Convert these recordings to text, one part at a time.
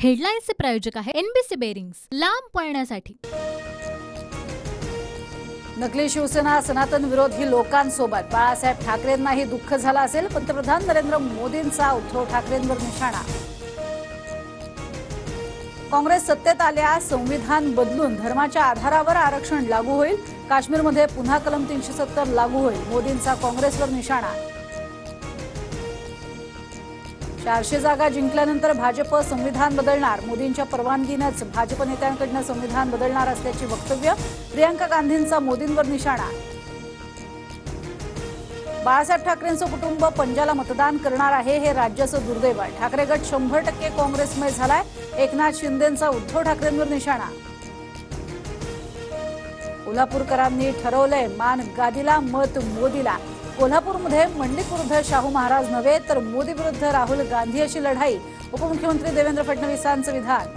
हेडलाईन्सचे प्रायोजक आहे NBC bearings, लांब पळण्यासाठी। नकली शिवसेना सनातन विरोधी लोकांसोबत बाळासाहेब ठाकरेंनाही दुःख झालं असेल। पंतप्रधान नरेंद्र मोदींचा उद्धव ठाकरेंवर निशाणा। काँग्रेस सत्तेत आल्यास संविधान बदलून धर्माच्या आधारावर आरक्षण लागू होईल। काश्मीरमध्ये पुन्हा कलम 370 लागू होईल। मोदींचा काँग्रेसवर निशाणा। 400 जागा जिंकल्यानंतर भाजप संविधान बदलणार। मोदींच्या परवानगीनेच भाजप नेत्यांकडून संविधान बदलणार असल्याची वक्तव्य। प्रियंका गांधींचा मोदींवर निशाणा। बाळासाहेब ठाकरेंचं कुटुंब पंजाला मतदान करणार आहे, हे राज्याचं दुर्दैव आहे। ठाकरे गट 100% काँग्रेसमय झालाय। एकनाथ शिंदेंचा उद्धव ठाकरेंवर निशाणा। कोल्हापूरकरांनी ठरवलंय मान गादीला मत मोदीला। कोल्हापूरमध्ये मंडलिक विरुद्ध शाहू महाराज नव्हे तर मोदी विरुद्ध राहुल गांधी अशी लढाई। उपमुख्यमंत्री देवेंद्र फडणवीसांचं विधान।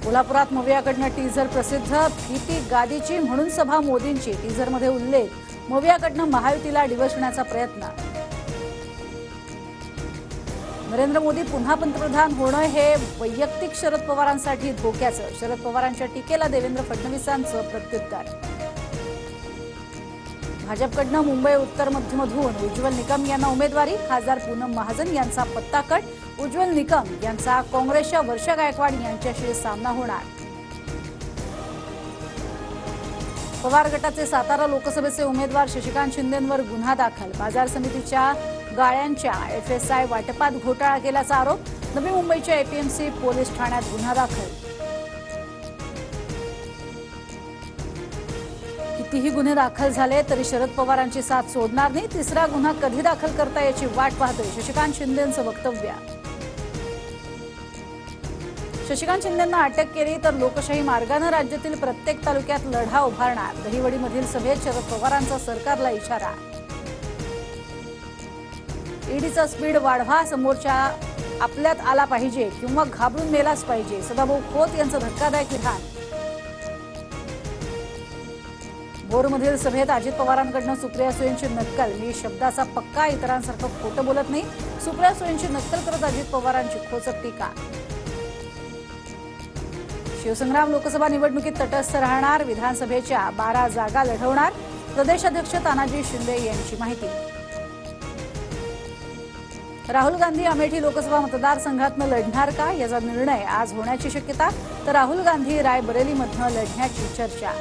कोल्हापुरात मवियाकडनं टीझर प्रसिद्ध। भीती गादीची म्हणून सभा मोदींची। टीझरमध्ये उल्लेख। मवियाकडनं महायुतीला डिवचण्याचा प्रयत्न। नरेंद्र मोदी पुन्हा पंतप्रधान होणं हे वैयक्तिक शरद पवारांसाठी धोक्याचं। शरद पवारांच्या टीकेला देवेंद्र फडणवीसांचं प्रत्युत्तर। भाजपकडनं मुंबई उत्तर मध्यमधून उज्ज्वल निकम यांना उमेदवारी। खासदार पूनम महाजन यांचा पत्ता कट। उज्ज्वल निकम यांचा काँग्रेसच्या वर्षा गायकवाड यांच्याशी सामना होणार। पवार गटाचे सातारा लोकसभेचे उमेदवार शशिकांत शिंदेंवर गुन्हा दाखल। बाजार समितीच्या गाळ्यांच्या एफएसआय वाटपात घोटाळा केल्याचा आरोप। नवी मुंबईच्या एपीएमसी पोलीस ठाण्यात गुन्हा दाखल। कितीही गुन्हे दाखल झाले तरी शरद पवारांची साथ सोडणार नाही। तिसरा गुन्हा कधी दाखल करता याची वाट पाहतोय शशिकांत शिंदेंचं वक्तव्य। शशिकांत शिंदेंना अटक केली तर लोकशाही मार्गाने राज्यातील प्रत्येक तालुक्यात लढा उभारणार। दहिवडीमधील सभेत शरद पवारांचा सरकारला इशारा। ईडीचा स्पीड वाढवा, समोरच्या आपल्यात आला पाहिजे किंवा घाबरून मेलाच पाहिजे। सदाभाऊ खोत यांचं धक्कादायक विधान। भोरमधील सभेत अजित पवारांकडनं सुप्रिया सुळेंची नक्कल। मी शब्दाचा पक्का, इतरांसारखं खोटं बोलत नाही। सुप्रिया सुळेंची नक्कल करत अजित पवारांची खोचक टीका। शिवसंग्राम लोकसभा निवडणुकीत तटस्थ राहणार। विधानसभेच्या 12 जागा लढवणार। प्रदेशाध्यक्ष तानाजी शिंदे यांची माहिती। राहुल गांधी अमेठी लोकसभा मतदारसंघातनं लढणार का याचा निर्णय आज होण्याची शक्यता। तर राहुल गांधी रायबरेलीमधनं लढण्याची चर्चा।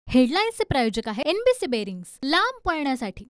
हेडलाईन्सचे प्रायोजक आहे एनबीसी बेरिंग्स, लांब पळण्यासाठी।